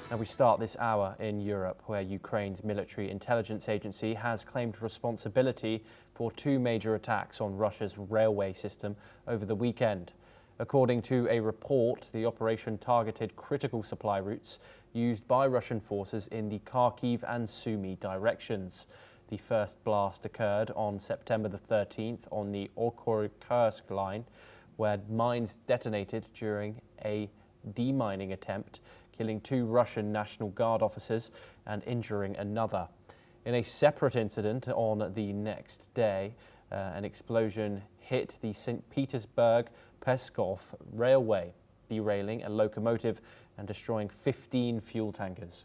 Now we start this hour in Europe, where Ukraine's military intelligence agency has claimed responsibility for two major attacks on Russia's railway system over the weekend. According to a report, the operation targeted critical supply routes used by Russian forces in the Kharkiv and Sumy directions. The first blast occurred on September the 13th on the Kursk line, where mines detonated during a demining attempt, killing two Russian National Guard officers and injuring another. In a separate incident on the next day, an explosion hit the St. Petersburg-Pskov railway, derailing a locomotive and destroying 15 fuel tankers.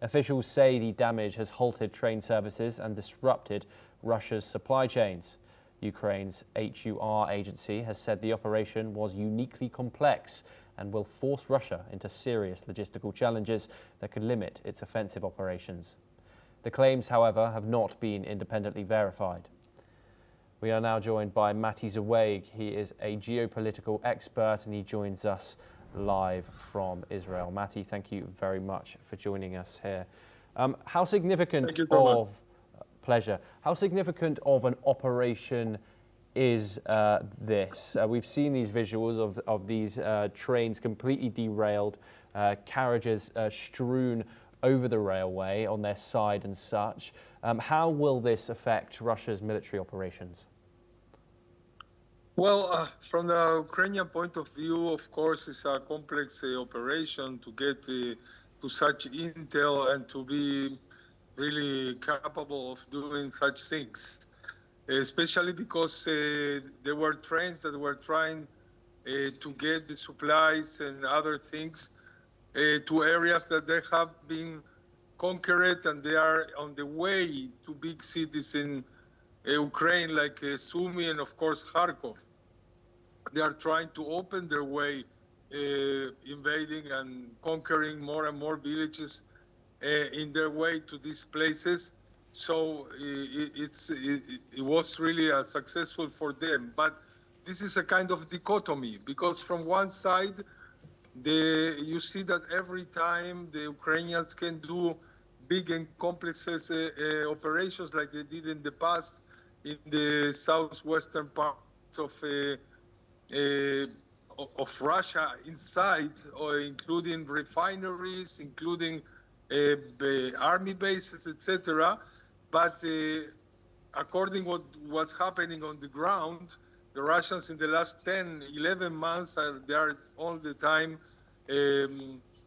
Officials say the damage has halted train services and disrupted Russia's supply chains. Ukraine's HUR agency has said the operation was uniquely complex and will force Russia into serious logistical challenges that could limit its offensive operations. The claims, however, have not been independently verified. We are now joined by Matti Zweig. He is a geopolitical expert and he joins us live from Israel. Matti, thank you very much for joining us here. How significant How significant of an operation is this? We've seen these visuals of these trains completely derailed, carriages strewn over the railway on their side and such. How will this affect Russia's military operations? Well, from the Ukrainian point of view, of course, it's a complex operation to get to such intel and to be really capable of doing such things, especially because there were trains that were trying to get the supplies and other things to areas that they have been conquered, and they are on the way to big cities in Ukraine, like Sumy and of course Kharkov. They are trying to open their way, invading and conquering more and more villages in their way to these places. So it was really successful for them. But this is a kind of dichotomy, because from one side, you see that every time the Ukrainians can do big and complex operations like they did in the past in the southwestern parts of Russia inside, or including refineries, including army bases, etc. But according what's happening on the ground, the Russians in the last 10, 11 months, they are all the time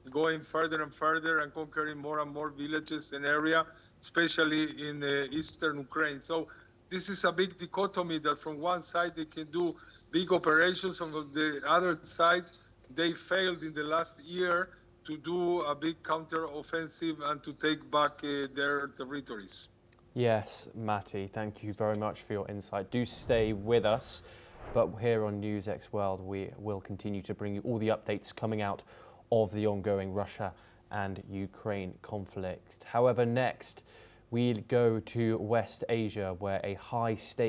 going further and further and conquering more and more villages and area, especially in eastern Ukraine. So this is a big dichotomy, that from one side they can do big operations, on the other side they failed in the last year to do a big counter-offensive and to take back their territories. Yes, Matti, thank you very much for your insight. Do stay with us, but here on NewsX World we will continue to bring you all the updates coming out of the ongoing Russia and Ukraine conflict. However, next we'll go to West Asia, where a high-stakes